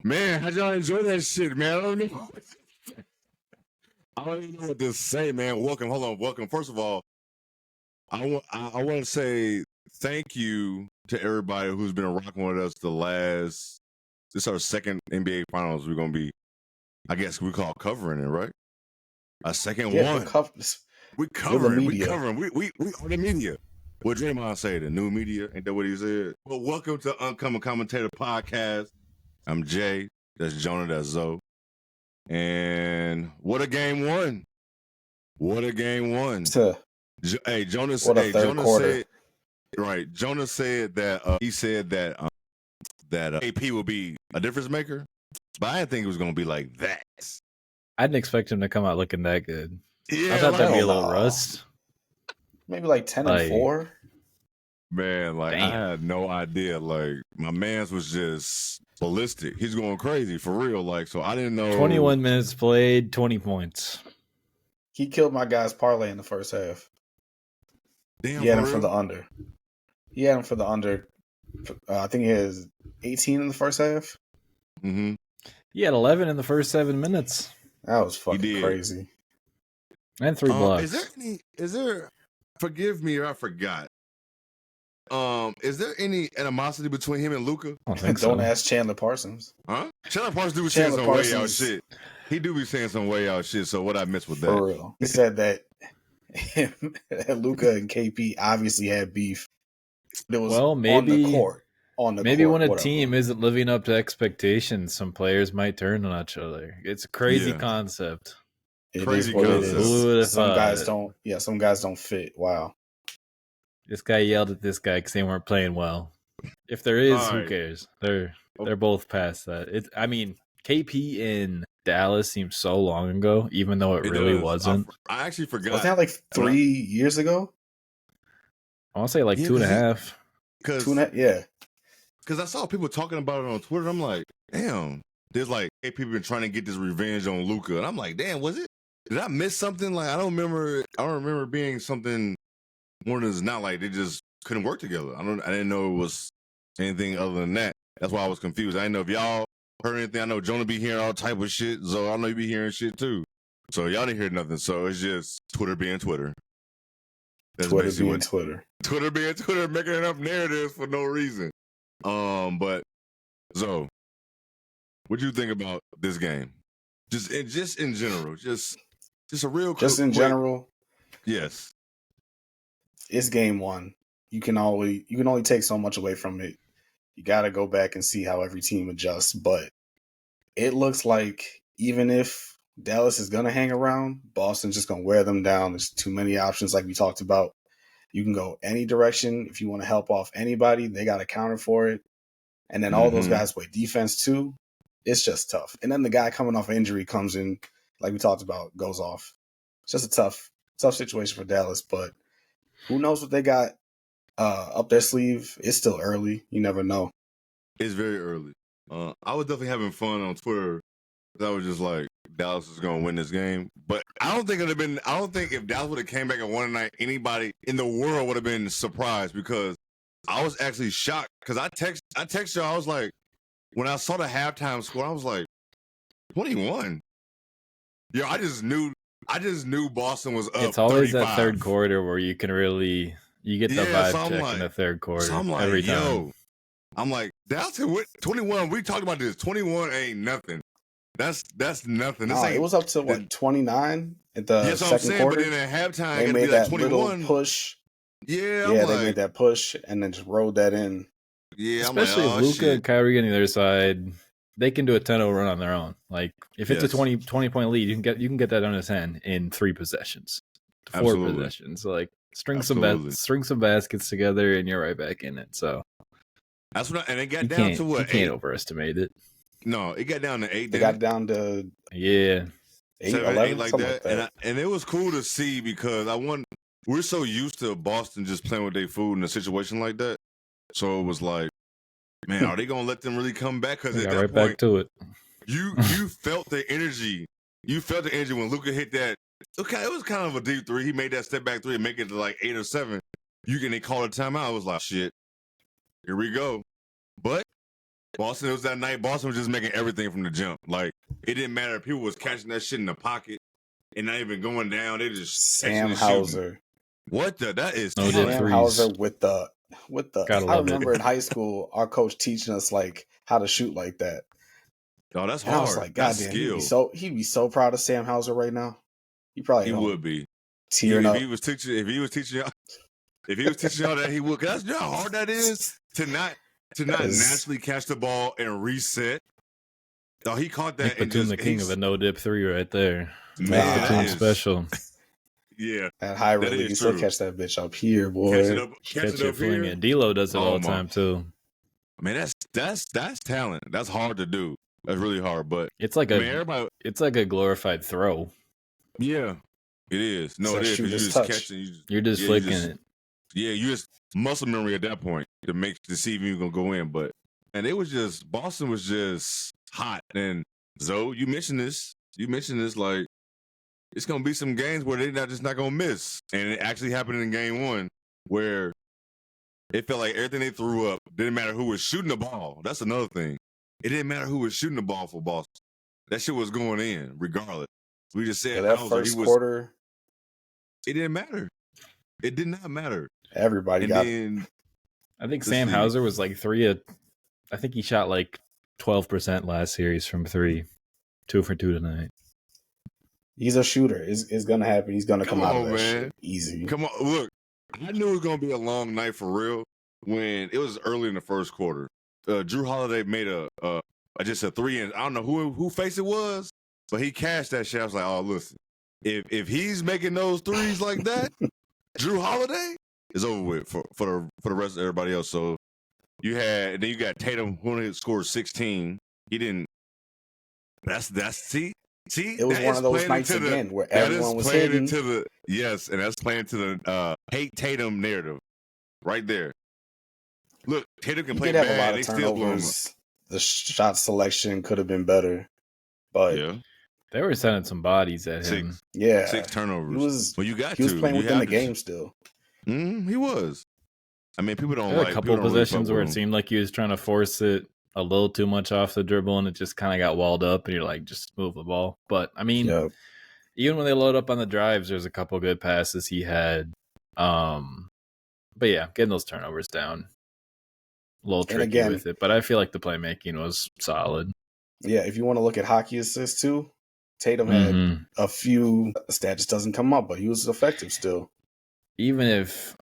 Man, how'd y'all enjoy that shit, man? I don't know. I don't even know what to say, man. Welcome. First of all, I want to say thank you to everybody who's been rocking with us this is our second NBA Finals. We're gonna be, I guess we call covering it, right? A second one. We covering. We are the media. What Draymond say? The new media? Ain't that what he said? Well, welcome to Uncommon Commentator Podcast. I'm Jay. That's Jonah. That's Zoe. And what a game one! What a game one! Hey, Jonah said. Right, Jonah said that he said that AP will be a difference maker, but I didn't think it was going to be like that. I didn't expect him to come out looking that good. Yeah, I thought that'd be a little rust. Maybe like 10 and 4. Man, like damn. I had no idea. Like my man's was just ballistic. He's going crazy for real. Like so, I didn't know. 21 minutes played, 20 points. He killed my guy's parlay in the first half. Damn, he had him for the under. He had him for the under. I think he has 18 in the first half. Mm-hmm. He had 11 in the first 7 minutes. That was fucking crazy. And 3 blocks. Is there? Forgive me, or I forgot. Is there any animosity between him and Luka? Don't ask Chandler Parsons. Huh? Chandler Parsons do be saying some way out shit. He do be saying some way out shit. So what I missed with that? For real, he said that Luka and KP obviously had beef. It was maybe on the court. When a team isn't living up to expectations, some players might turn on each other. It's a crazy concept. Crazy concept. Some guys don't. Yeah, some guys don't fit. Wow. This guy yelled at this guy because they weren't playing well. If there is, who cares? They're both past that. KP in Dallas seems so long ago, even though it really wasn't. I actually forgot. Wasn't that like 3 years ago? I want to say like 2.5. Yeah. Because I saw people talking about it on Twitter. I'm like, damn. There's like people been trying to get this revenge on Luka, and I'm like, damn, was it? Did I miss something? Like I don't remember being something. More than it's not like they just couldn't work together. I didn't know it was anything other than that. That's why I was confused. I didn't know if y'all heard anything. I know Jonah be hearing all type of shit, so I know you be hearing shit too. So y'all didn't hear nothing. So it's just Twitter being Twitter. That's Twitter being Twitter. Twitter being Twitter, making up narratives for no reason. But Zoe, what do you think about this game? Just in general, just a real. Just in general. Yes. It's game one. You can only take so much away from it. You got to go back and see how every team adjusts. But it looks like even if Dallas is going to hang around, Boston's just going to wear them down. There's too many options like we talked about. You can go any direction. If you want to help off anybody, they got to counter for it. And then all those guys play defense too. It's just tough. And then the guy coming off injury comes in, like we talked about, goes off. It's just a tough situation for Dallas, but who knows what they got up their sleeve? It's still early. You never know. It's very early. I was definitely having fun on Twitter. I was just like, Dallas is going to win this game. But I don't think if Dallas would have came back and won tonight, anybody in the world would have been surprised because I was actually shocked. Because I texted y'all, I was like, when I saw the halftime score, I was like, 21. Yeah, I just knew Boston was up. It's always 35. that third quarter where you can really get the vibe check in the third quarter. So I'm like, every time. I'm like, Dallas 21. We talked about this. 21 ain't nothing. That's nothing. It was up to what 29 at the second quarter. But then at halftime, they made that 21. little push. Yeah, they made that push and then just rolled that in. Yeah, especially if Luka and Kyrie getting the other side, they can do a 10-0 run on their own. Like if it's a 20 point lead, you can get that on his hand in 3 possessions, 4 possessions. Like string some baskets together, and you're right back in it. So that's what. And it got down to what? You can't overestimate it. No, it got down to 8. They got down to 8, 11, like that. Like and it was cool to see because we're so used to Boston just playing with their food in a situation like that. So it was like, man, are they gonna let them really come back? Because at that point, back to it. You felt the energy. You felt the energy when Luka hit that. Okay, it was kind of a deep 3. He made that step back 3 and make it to like 8 or 7. They called a timeout. I was like, shit, here we go. But Boston, it was that night. Boston was just making everything from the jump. Like, it didn't matter if people was catching that shit in the pocket and not even going down. They just Sam Hauser. What the? That is No talent. Sam Hauser with the. Gotta I love remember it. in high school, our coach teaching us like how to shoot like that. Oh, that's And hard. I was like, that's God damn, skill. he'd be so proud of Sam Hauser right now. He probably would be tearing up. If he was teaching y'all that, he would. 'Cause you know how hard that is to not naturally catch the ball and reset. Oh, he caught that. Nick Batum, the king of a no-dip three right there. Man, Batum special. Yeah. At high rate, you still catch that bitch up here, boy. Catch it up here. And D'Lo does it all the time too. Man, that's talent. That's hard to do. That's really hard, but it's like a glorified throw. Yeah, it is. No, it is. You're just catching. You're just flicking it. Yeah, you just muscle memory at that point to see if you're gonna go in. But Boston was just hot. And Zoe, you mentioned this. Like, it's gonna be some games where they're just not gonna miss. And it actually happened in game one where it felt like everything they threw up didn't matter who was shooting the ball. That's another thing. It didn't matter who was shooting the ball for Boston. That shit was going in regardless. We just said that first quarter. It didn't matter. It did not matter. Everybody got. I think Sam Hauser was like I think he shot like 12% last series from three. 2 for 2 tonight. He's a shooter. It's gonna happen. He's gonna come out of that shit easy. Come on, look. I knew it was gonna be a long night for real when it was early in the first quarter. Drew Holiday made just a three, and I don't know who face it was, but he cashed that shit. I was like, oh, listen, if he's making those threes like that, Drew Holiday is over with for the rest of everybody else. So you got Tatum who only scored 16. He didn't. See. It was one of those nights again where everyone was hitting. And that's playing to the hate Tatum narrative right there. Look, Tatum can play bad. Have a lot of turnovers. The shot selection could have been better, but they were sending some bodies at him. 6 turnovers. He was playing within the game still. He was. I mean, people don't. There were a couple possessions where it seemed like he was trying to force it a little too much off the dribble, and it just kind of got walled up, and you're like, just move the ball. But I mean, even when they load up on the drives, there's a couple good passes he had. But yeah, getting those turnovers down, a little tricky with it. But I feel like the playmaking was solid. Yeah, if you want to look at hockey assists too, Tatum had a few. Stat just doesn't come up, but he was effective still. Even if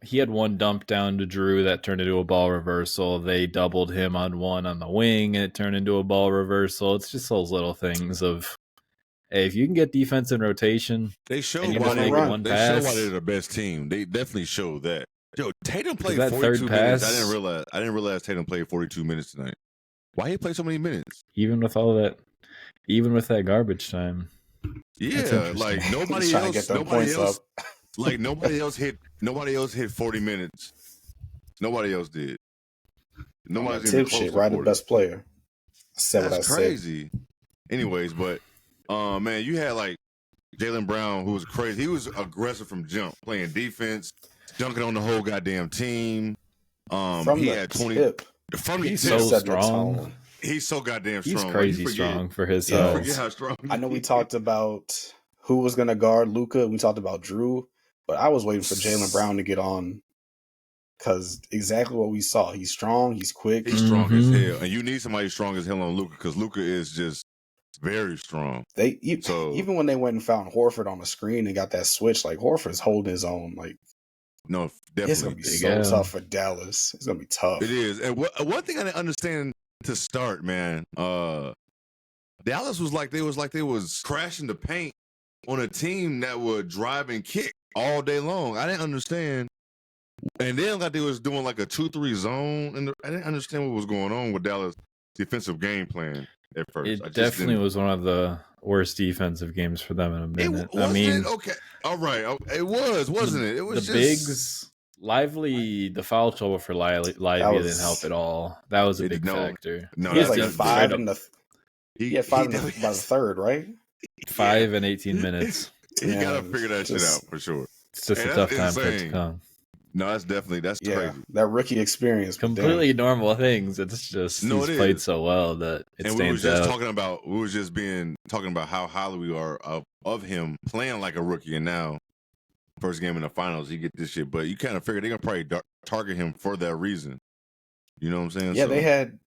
he had one dump down to Drew that turned into a ball reversal. They doubled him on one on the wing, and it turned into a ball reversal. It's just those little things of, hey, if you can get defense in rotation, they show why they're the best team. They definitely show that. Yo, Tatum played 42 minutes. I didn't realize Tatum played 42 minutes tonight. Why he play so many minutes? Even with all that, even with that garbage time. Yeah, like nobody else. Like nobody else hit 40 minutes. Nobody else did. Nobody's tip shit, right? The best player. That's crazy. Anyways, but man, you had like Jaylen Brown, who was crazy. He was aggressive from jump, playing defense, dunking on the whole goddamn team. He had 20 tip. From he's so strong. He's so goddamn strong. He's crazy strong for his size. Forget how strong. I know we talked about who was going to guard Luka. We talked about Drew. But I was waiting for Jaylen Brown to get on because exactly what we saw. He's strong. He's quick. He's strong as hell. And you need somebody strong as hell on Luka because Luka is just very strong. Even when they went and found Horford on the screen and got that switch, like Horford's holding his own. Like, no, definitely. It's going to be so tough for Dallas. It's going to be tough. It is. And one thing I didn't understand to start, man, Dallas was like they was crashing the paint on a team that would drive and kick all day long. I didn't understand. And then like they was doing like a 2-3 zone, and I didn't understand what was going on with Dallas' defensive game plan at first. It definitely was one of the worst defensive games for them in a minute. Okay, all right, it was, wasn't it? It was the bigs. Lively, the foul trouble for Lively didn't help at all. That was a big factor. No, he was like 5 in the. He had 5 by the third, right? 5 and 18 minutes. He gotta figure that shit out for sure. It's just a tough time for it to come. No, that's crazy. That rookie experience. Completely normal things. It's just he's played so well that it and stands out. We were just talking about how highly we are of him playing like a rookie, and now first game in the finals, he get this shit. But you kind of figure they're gonna probably target him for that reason. You know what I'm saying? Yeah, they had.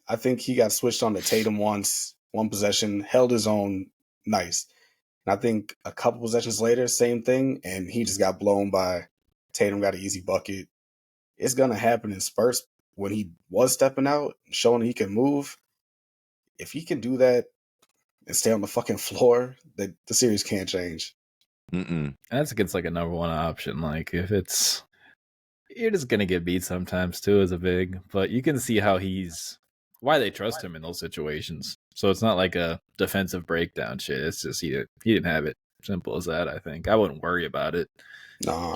I think he got switched on to Tatum once, one possession, held his own nice. And I think a couple possessions later, same thing, and he just got blown by Tatum, got an easy bucket. It's going to happen in spurts when he was stepping out, showing he can move. If he can do that and stay on the fucking floor, the series can't change. That's against like a number one option. Like if you're just going to get beat sometimes too as a big, but you can see why they trust him in those situations. So it's not like a defensive breakdown shit. It's just he didn't have it. Simple as that, I think. I wouldn't worry about it. Nah.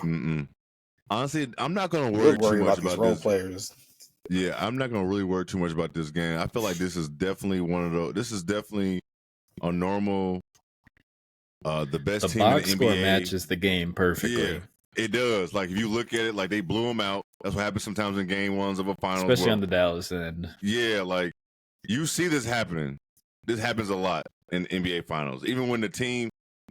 Honestly, I'm not going to worry too much about role this. Players. Yeah, I'm not going to really worry too much about this game. I feel like this is definitely this is definitely a normal, the best team in the NBA. The box score matches the game perfectly. Yeah, it does. Like, if you look at it, like, they blew them out. That's what happens sometimes in game ones of a final. Especially on the Dallas end. Yeah, like, you see this happening. This happens a lot in NBA finals. Even when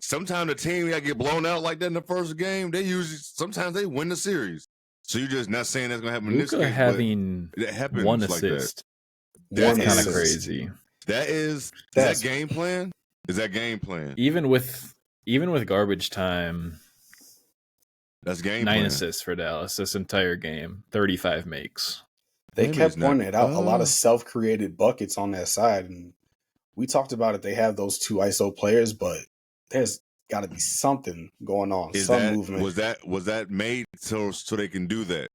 sometimes the team that get blown out like that in the first game, sometimes they win the series. So you're just not saying that's going to happen in this game. Luka having one assist. That's kind of crazy. Is that game plan? Is that game plan? Even with garbage time, that's game 9 plan. assists for Dallas this entire game, 35 makes. They kept pointing it out. A lot of self-created buckets on that side, and we talked about it. They have those 2 ISO players, but there's got to be something going on. Movement. Was that made so they can do that?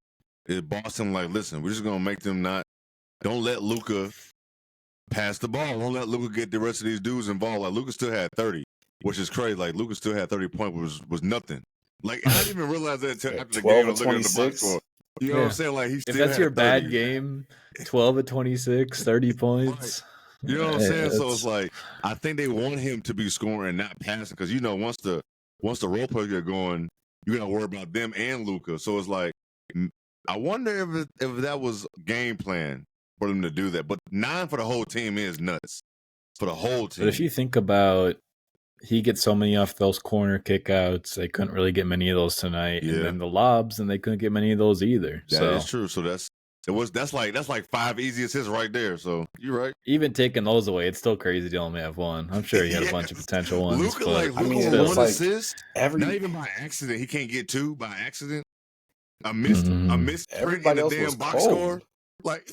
Is Boston like, listen, we're just gonna make them don't let Luka pass the ball. Don't let Luka get the rest of these dudes involved. Like, Luka still had 30, which is crazy. Like, Luka still had 30 points, was nothing. Like, I didn't even realize that until after the game. I was looking at the box score. You know what I'm saying? Like, if that's your bad game, 12 of 26, 30 points. You know what I'm saying? So it's like, I think they want him to be scoring and not passing, because once the role players get going, you gotta worry about them and Luka. So it's like, I wonder if that was game plan for them to do that. But 9 for the whole team is nuts. For the whole team. But if you think about, he gets so many off those corner kickouts, they couldn't really get many of those tonight. Yeah. And then the lobs, and they couldn't get many of those either. That is true. So that's like 5 easy assists right there. So you're right. Even taking those away, it's still crazy to only have 1. I'm sure he had a bunch of potential ones. Luka, but one assist. Not even by accident. He can't get 2 by accident. I missed print in the damn box score. Like,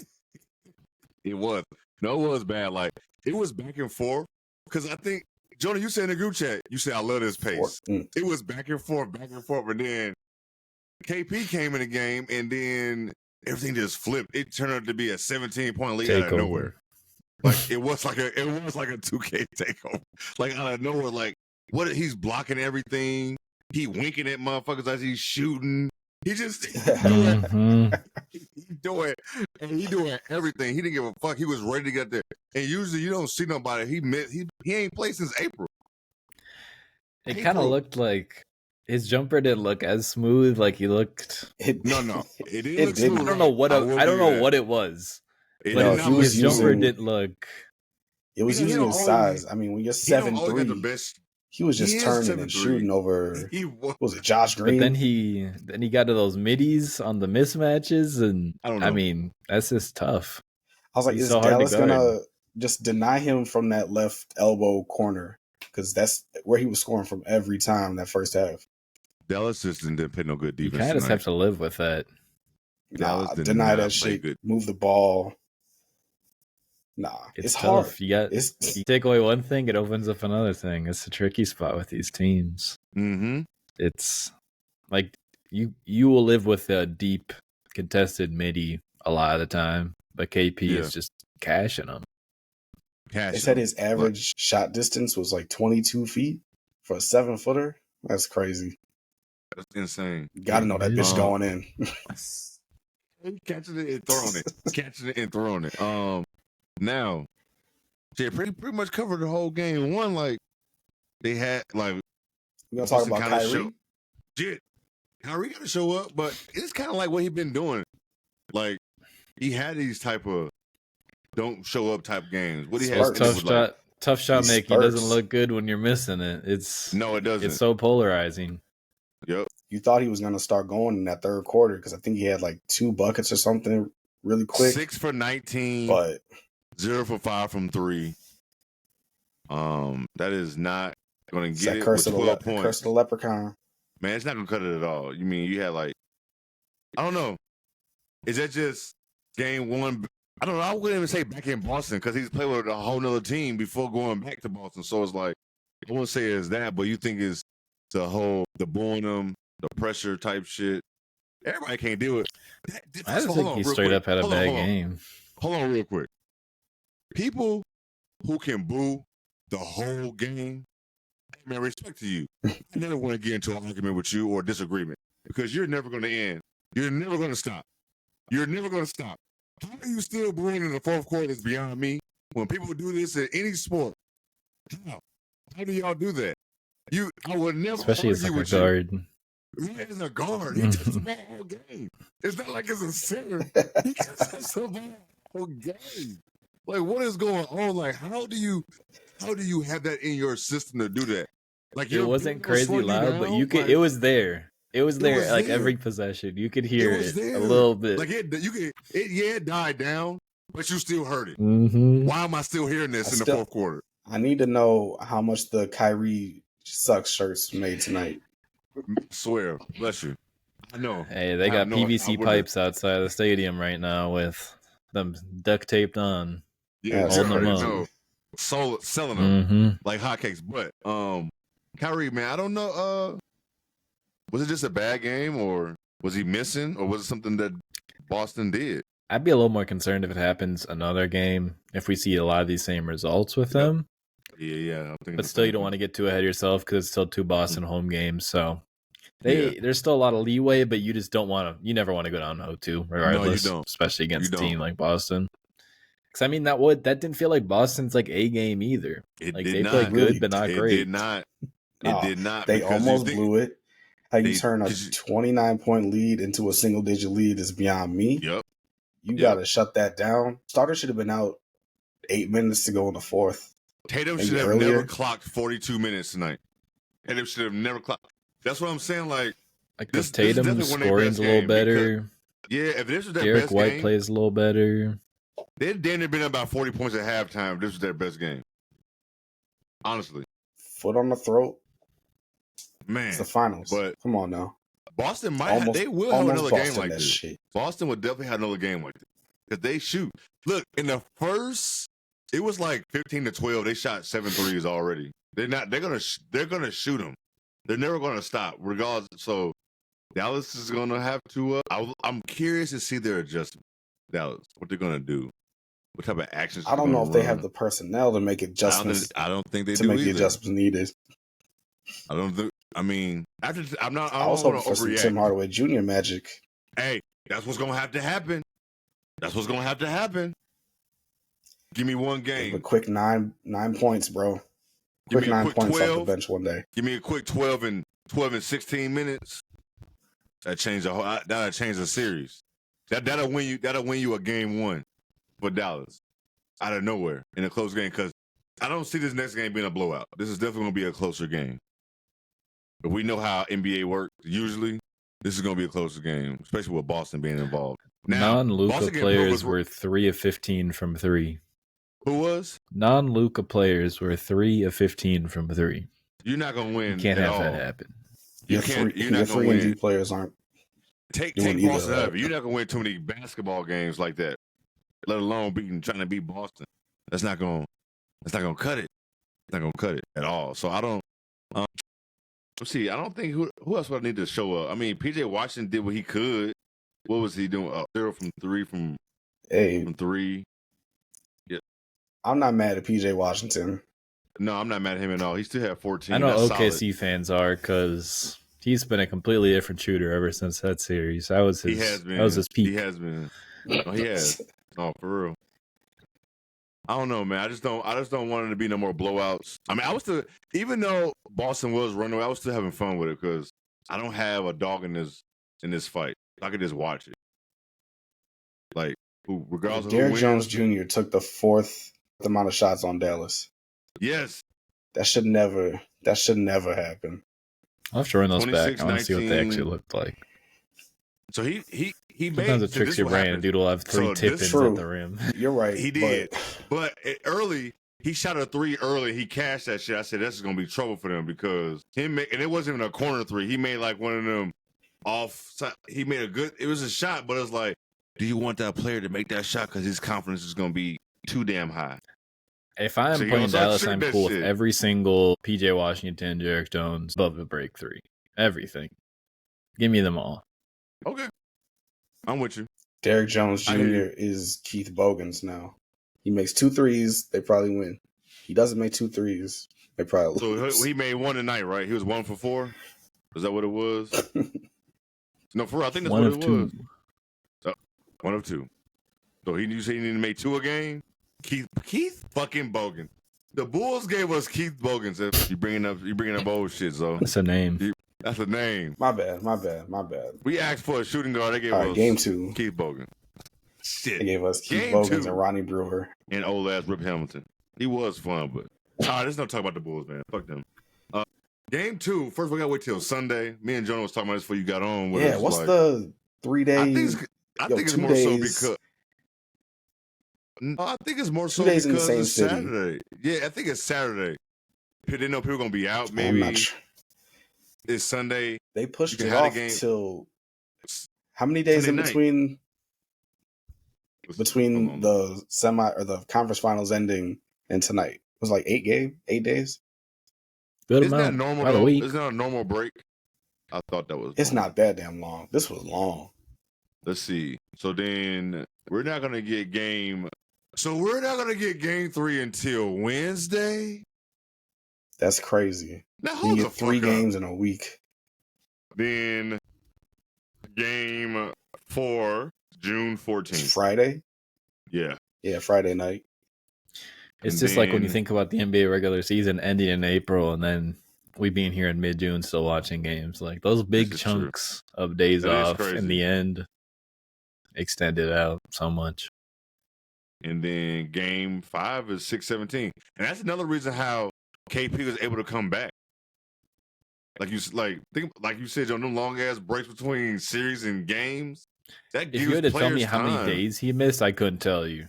it was. No, it was bad. Like, it was back and forth. Because I think, Jonah, you said in the group chat, you said, I love this pace. It was back and forth. But then KP came in the game, and then everything just flipped. It turned out to be a 17-point lead out of nowhere. Like, it was like a 2K takeover. Like, out of nowhere. Like, he's blocking everything. He winking at motherfuckers as he's shooting. He just he's doing everything. He didn't give a fuck. He was ready to get there. And usually you don't see nobody. He ain't played since April. It kind of looked like his jumper didn't look as smooth. Like he looked. No, it didn't look smooth. I don't know what it was. But his jumper didn't look. It was using his size. I mean, when you're 7'3", he was just turning and shooting over. Was it Josh Green? But then he got to those middies on the mismatches, and I mean, that's just tough. I was like, is Dallas gonna just deny him from that left elbow corner? Because that's where he was scoring from every time that first half. Dallas just didn't play no good defense. You kind of just have to live with that. Deny that shit. Good. Move the ball. Nah, it's tough. Hard. You take away one thing, it opens up another thing. It's a tricky spot with these teams. Mm-hmm. It's like you will live with a deep contested midi a lot of the time, but KP is just cashing them. They said his average shot distance was like 22 feet for a 7-footer. That's crazy. That's insane. Got to know that bitch going in. Catching it and throwing it. Catching it and throwing it. Now, they pretty much covered the whole game. One, like, they had, like, we're going to talk about Kyrie? Shit. Kyrie got to show up, but it's kind of like what he been doing. Like he had these type of don't show up type games. What he has tough shot making doesn't look good when you're missing it. It doesn't. It's so polarizing. Yep. You thought he was going to start going in that third quarter because I think he had like 2 buckets or something really quick. 6 for 19, but 0 for 5 from 3. That is not going to get it curse with 12 points. Curse of the leprechaun. Man, it's not going to cut it at all. You mean you had like, I don't know. Is that just game 1? I don't know. I wouldn't even say back in Boston because he's played with a whole nother team before going back to Boston. So it's like, I wouldn't say it's that, but you think it's the booing them, the pressure type shit. Everybody can't do it. I just think he straight up had a bad game. Hold on real quick. People who can boo the whole game, man, respect to you. I never want to get into an argument with you or disagreement because you're never going to end. You're never going to stop. You're never going to stop. How are you still booing in the fourth quarter is beyond me. When people do this in any sport, how do y'all do that? I would never especially as like a guard. As a guard, he just the whole game. It's not like it's a center. He just the whole game. Like, what is going on? Like, how do you have that in your system to do that? Like, it wasn't crazy loud, but you could. Like, it was there. It was there. Like every possession, you could hear it a little bit. Like it died down, but you still heard it. Mm-hmm. Why am I still hearing this in the fourth quarter? I need to know how much the Kyrie sucks shirts made tonight. Swear, bless you. I know. Hey, they got PVC pipes outside the stadium right now with them duct taped on. Yeah, holding them up. Selling them like hotcakes. But Kyrie, man, I don't know. Was it just a bad game, or was he missing, or was it something that Boston did? I'd be a little more concerned if it happens another game, if we see a lot of these same results with them. Yeah. But still, you don't want to get too ahead of yourself because it's still 2 Boston home games. So there's still a lot of leeway, but you just don't want to. You never want to go down 0-2, regardless. No, you don't. Especially against a team like Boston. Because I mean, that didn't feel like Boston's like a game either. They played good, but not great. It did not. It did not. They almost blew it. How you turn a 29-point lead into a single-digit lead is beyond me. Yep. You got to shut that down. Starter should have been out 8 minutes to go in the fourth. Tatum should have never clocked 42 minutes tonight. Tatum should have never clocked. That's what I'm saying. Like this Tatum scoring's a little better. If this was their Derek best White game, plays a little better. They'd damn near been about 40 points at halftime if this was their best game. Honestly. Foot on the throat. Man. It's the finals. But come on now. Boston they will have another game like this. Shit. Boston would definitely have another game like this. Because they shoot. Look, in the first, it was like 15-12. They shot 7 threes already. They're gonna shoot them. They're never gonna stop, regardless. So Dallas is gonna have to. I'm curious to see their adjustment. Dallas, what they're gonna do. What type of actions? I don't know if they have the personnel to make adjustments. I don't think they to do make either. The adjustments needed. I don't think. I mean, I was hoping for some Tim Hardaway Jr. magic. Hey, that's what's gonna have to happen. That's what's gonna have to happen. Give me one game. A quick 9 points, bro. Quick 9 points 12, off the bench one day. Give me a quick 12 and 16 minutes. That'll change the series. That'll win you a game 1 for Dallas out of nowhere in a close game, because I don't see this next game being a blowout. This is definitely gonna be a closer game. But we know how NBA works. Usually, this is gonna be a closer game, especially with Boston being involved. Now, non-Luka players were 3 of 15 from 3. Who was? Non-Luka players were 3 of 15 from 3. You're not gonna win. You can't have that happen. You're not gonna win. Players aren't. Take Boston out of it. You're not gonna win too many basketball games like that, let alone trying to beat Boston. That's not gonna cut it. It's not gonna cut it at all. So I don't. Let's see. I don't think who else would I need to show up. I mean, PJ Washington did what he could. What was he doing? 0 from 3 from 3. Yeah. I'm not mad at PJ Washington. No, I'm not mad at him at all. He still had 14. I know That's OKC solid. fans are, because he's been a completely different shooter ever since that series. That was his peak. He has been. Oh, he has. Oh, for real. I don't know, man. I just don't want it to be no more blowouts. I mean, even though Boston was running away, I was still having fun with it, because I don't have a dog in this fight. I could just watch it. Like, regardless of who Derrick wins. Jones Jr. took the 4th amount of shots on Dallas. Yes. That should never happen. I'll have to run those back. 26, I want to see what they 19. actually looked like. So he Sometimes it tricks your brain, and dude will have 3 tip-ins at the rim. You're right. He did. But early, he shot a 3 early. He cashed that shit. I said, this is going to be trouble for them because and it wasn't even a corner 3. He made like one of them off. He made a good, it was a shot, but it's like, do you want that player to make that shot because his confidence is going to be too damn high? If I'm playing Dallas, I'm cool with every single PJ Washington, Derrick Jones above the break 3. Everything. Give me them all. Okay. I'm with you. Derrick Jones Jr. is Keith Bogans now. He makes 2 threes, they probably win. He doesn't make 2 threes, they probably lose. So he made 1 tonight, right? He was 1 for 4? Is that what it was? No, for real, I think that's what it was. 1 of 2. So you say he need to make 2 a game? Keith fucking Bogan. The Bulls gave us Keith Bogans. You bringing up old shit, so that's a name. That's a name. My bad. We asked for a shooting guard. They gave us game 2. Keith Bogan. Shit. They gave us Keith Bogans and Ronnie Brewer. And old ass Rip Hamilton. He was fun, but all right, let's not talk about the Bulls, man. Fuck them. Game 2. First, we gotta wait till Sunday. Me and Jonah was talking about this before you got on. Yeah, what's the 3 days? I think it's more so because. No, I think it's more so because it's Saturday. Yeah, I think it's Saturday. They know people are gonna be out. Maybe it's Sunday. They pushed it off till how many days Sunday in between the semi or the conference finals ending and tonight? It was like 8 days. Good Isn't amount. that normal? About a week. Isn't that a normal break? I thought that was. It's not that damn long. This was long. Let's see. So then we're not gonna get game. So we're not gonna get game 3 until Wednesday. That's crazy. Now you get 3 games in a week. Then game 4, June 14th. Friday? Yeah. Yeah, Friday night. It's just like when you think about the NBA regular season ending in April and then we being here in mid-June still watching games. Like those big chunks of days off in the end extended out so much. And then game 5 is 6/17. And that's another reason how KP was able to come back. Like you said, on them long ass breaks between series and games. That gives if you had to tell me time. how many days he missed, I couldn't tell you.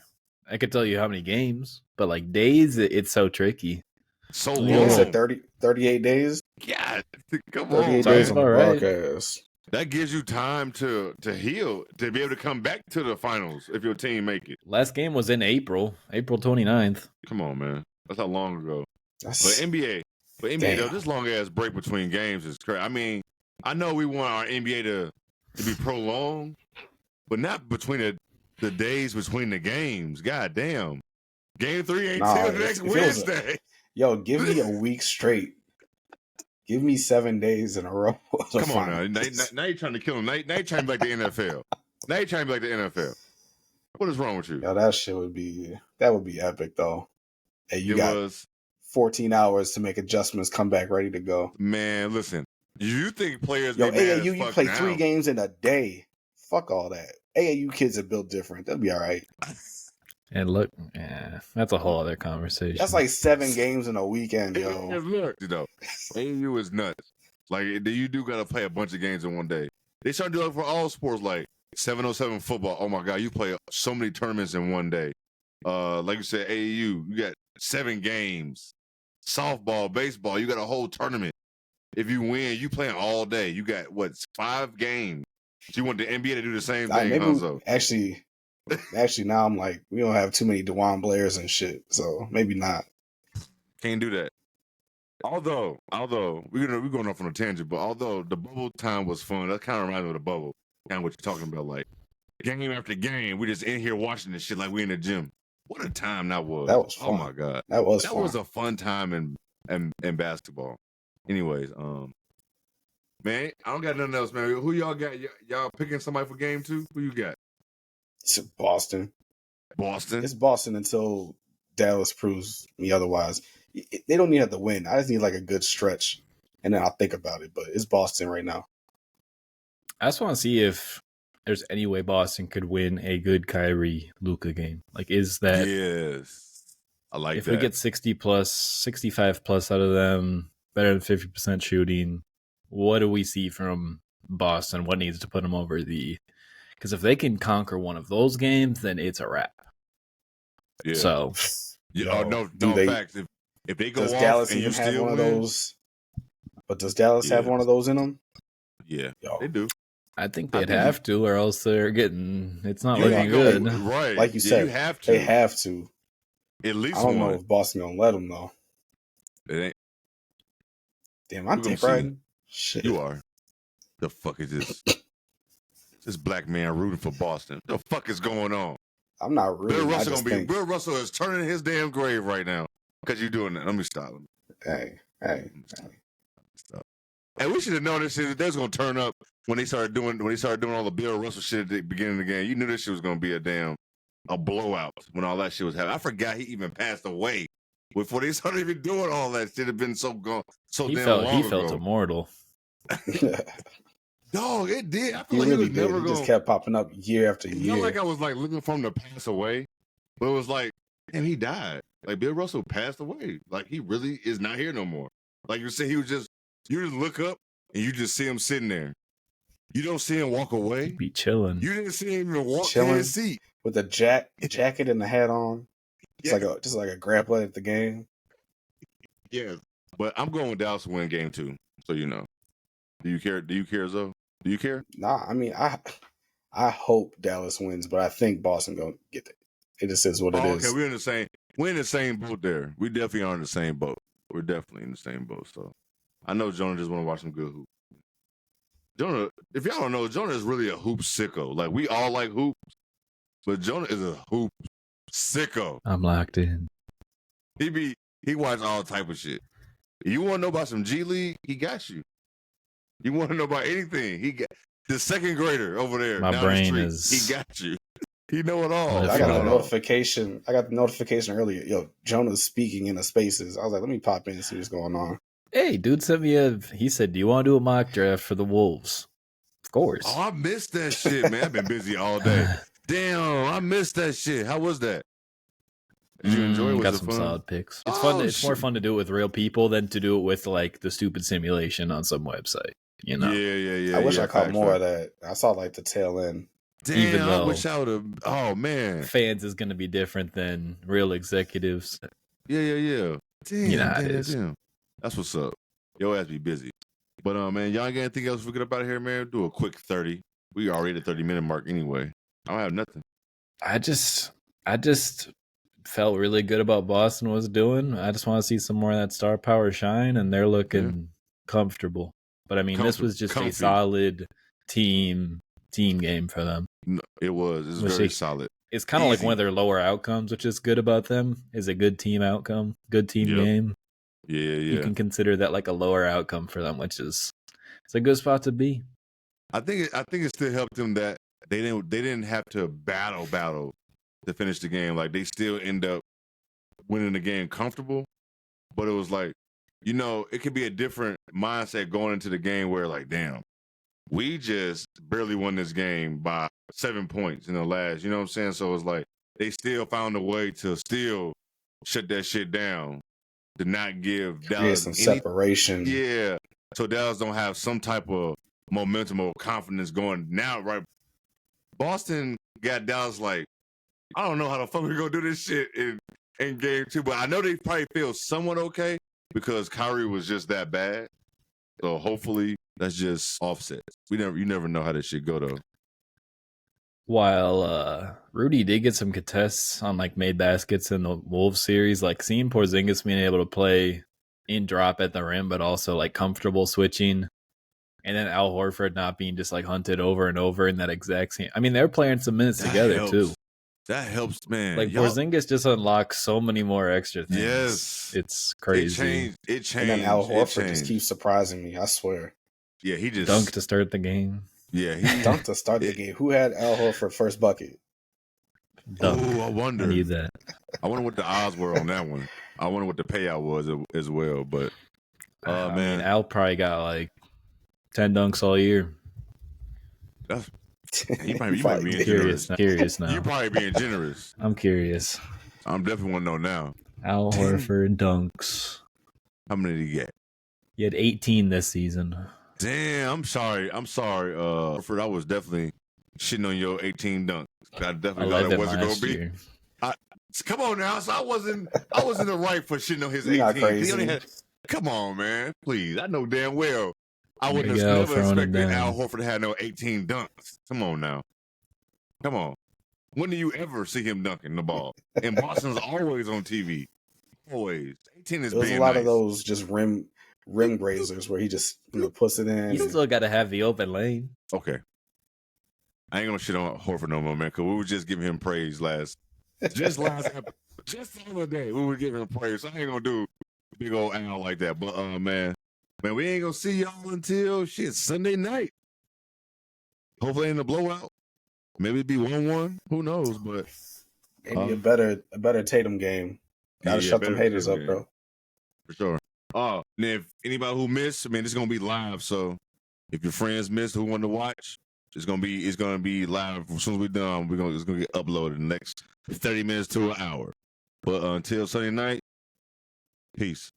I could tell you how many games, but like days, it's so tricky. So long. You said 38 days? Yeah, come 38 days on the broadcast. That gives you time to heal, to be able to come back to the finals if your team make it. Last game was in April 29th. Come on, man. That's how long ago. But NBA, though, this long ass break between games is crazy. I mean, I know we want our NBA to be prolonged, but not between the days between the games. God damn. Game 3 ain't till next Wednesday. Yo, give me a week straight. Give me 7 days in a row. Come on now. Now you're trying to kill him. Now you're trying to be like the NFL. Now you're trying to be like the NFL. What is wrong with you? Yo, that would be epic though. Hey, you got 14 hours to make adjustments, come back ready to go. Man, listen. You think players you play 3 games in a day. Fuck all that. AAU kids are built different. They'll be all right. And look, that's a whole other conversation. That's like 7 games in a weekend, yo. Look, AAU is nuts. Like, you do got to play a bunch of games in one day. They start doing it for all sports, like 707 football. Oh, my God, you play so many tournaments in one day. Like you said, AAU, you got 7 games. Softball, baseball, you got a whole tournament. If you win, you playing all day. You got, 5 games. So you want the NBA to do the same thing, Actually, now I'm like, we don't have too many DeJuan Blairs and shit, so maybe not. Can't do that. Although we're going off on a tangent, but although the bubble time was fun, that kind of reminds me of the bubble. Kind of what you're talking about, like game after game, we just in here watching this shit like we in the gym. What a time that was! That was fun. Oh my God, that was a fun time in basketball. Anyways, man, I don't got nothing else, man. Who y'all got? Y'all picking somebody for game 2? Who you got? It's Boston. It's Boston until Dallas proves me otherwise. They don't need to have to win. I just need like a good stretch. and then I'll think about it. But it's Boston right now. I just want to see if there's any way Boston could win a good Kyrie Luka game. Like, is that Yes, I like if that. we get 60 plus, 65 plus out of them, better than 50% shooting, what do we see from Boston? What needs to put them over the? Because if they can conquer one of those games, then it's a wrap. Yeah. So, yeah. No facts. If they go does off Dallas and even you have still one win, of those? But does Dallas have one of those in them? Yeah, Yo, they do. I think they'd have to, or else they're getting. It's not looking ain't good. Right, like you said, you have to. They have to. At least I don't one. know if Boston gonna let them though. It ain't. Damn, I'm We're gonna dick riding. Shit, You are. The fuck is this? This black man rooting for Boston. The fuck is going on? I'm not rooting. Bill Russell is turning his damn grave right now because you're doing that. Let me stop. Hey. Stop. And we should have known this shit. They was gonna turn up when they started doing all the Bill Russell shit at the beginning of the game. You knew this shit was gonna be a blowout when all that shit was happening. I forgot he even passed away before they started even doing all that shit. Had been so damn long ago. He felt immortal. Dog, it did. I He feel like really he was did. never He going. just kept popping up year after It year. felt like I was like looking for him to pass away, but it was like, damn, he died. Like Bill Russell passed away. Like he really is not here no more. Like you said, you just look up and you just see him sitting there. You don't see him walk away. Be chilling. You didn't see him even walk to his seat with the jacket and the hat on. It's just like a grandpa at the game. Yeah, but I'm going with Dallas to win game 2. So you know. Do you care? Do you care, Zoe? Do you care? Nah, I mean, I hope Dallas wins, but I think Boston gonna get it. It just is what it is. Okay, we're in the same boat there. We definitely are in the same boat. We're definitely in the same boat. So I know Jonah just want to watch some good hoop. Jonah, if y'all don't know, Jonah is really a hoop sicko. Like we all like hoops, but Jonah is a hoop sicko. I'm locked in. He watch all type of shit. You want to know about some G League? He got you. You want to know about anything? He got the second grader over there. My down brain the street. is. He got you. He know it all. I got a notification. I got the notification earlier. Yo, Jonah's speaking in the spaces. I was like, let me pop in and see what's going on. Hey, dude sent me he said, do you want to do a mock draft for the Wolves? Of course. Oh, I missed that shit, man. I've been busy all day. Damn, I missed that shit. How was that? Did you enjoy it? Was got it some fun? solid picks. It's fun. It's more fun to do it with real people than to do it with like the stupid simulation on some website. You know? Yeah. I wish I caught more of that. I saw like the tail end. Damn, even though I wish I would have. Oh man, fans is going to be different than real executives. Yeah. Damn, you know how it is. Damn. That's what's up. Your ass be busy. But man, y'all got anything else we get up out of here, man? Do a quick 30. We already at the 30-minute mark anyway. I don't have nothing. I just felt really good about Boston was doing. I just want to see some more of that star power shine, and they're looking comfortable. But I mean, this was just a solid team game for them. No, it was. It was very solid. It's kind of like one of their lower outcomes, which is good about them. Is a good team outcome, good team game. Yeah. You can consider that like a lower outcome for them, which is it's a good spot to be. I think it still helped them that they didn't have to battle to finish the game. Like they still end up winning the game comfortable, but it was like, you know, it could be a different mindset going into the game where like, damn, we just barely won this game by 7 points in the last, you know what I'm saying? So it's like they still found a way to still shut that shit down, to not give Dallas some separation. Yeah. So Dallas don't have some type of momentum or confidence going now, right? Boston got Dallas like, I don't know how the fuck we're gonna do this shit in game 2, but I know they probably feel somewhat okay because Kyrie was just that bad. So hopefully that's just offset. You never know how this shit go though. While Rudy did get some contests on like made baskets in the Wolves series, like seeing Porzingis being able to play in drop at the rim, but also like comfortable switching, and then Al Horford not being just like hunted over and over in that exact same. I mean, they're playing some minutes together too. That helps, man. Like Porzingis just unlocks so many more extra things. Yes, it's crazy. It changed. And then Al Horford just keeps surprising me. I swear. Yeah, he just dunked to start the game. Yeah, he dunked to start the game. Who had Al Horford first bucket? Oh, I wonder. I need that. I wonder what the odds were on that one. I wonder what the payout was as well. But I Man, mean, Al probably got like 10 dunks all year. that's you might be being Curious now. You probably being generous. I'm curious. I'm definitely want to know now. Al Horford dunks. How many did he get? He had 18 this season. Damn, I'm sorry. Horford, I was definitely shitting on your 18 dunks. I definitely thought it wasn't gonna be. Come on now, so I wasn't in the right for shitting on his 18. Not crazy. Come on, man, please. I know damn well I wouldn't Big have Al never throwing it expected Al down. Horford to have no 18 dunks. Come on now, come on. When do you ever see him dunking the ball? And Boston's always on TV. Always. 18 is There's being a lot nice. of those just rim grazers where he just puts it in. You still got to have the open lane. Okay. I ain't gonna shit on Horford no more, man, because we were just giving him praise just the other day. We were giving him praise. So I ain't gonna do big old Al like that. But man, we ain't gonna see y'all until Sunday night. Hopefully in a blowout. Maybe it'd be 1-1. Who knows? But maybe a better Tatum game. Gotta shut them haters up, bro. For sure. And if anybody who missed, I mean, it's gonna be live. So if your friends missed who wanted to watch, it's gonna be live as soon as we're done. It's gonna get uploaded in the next 30 minutes to an hour. But until Sunday night, peace.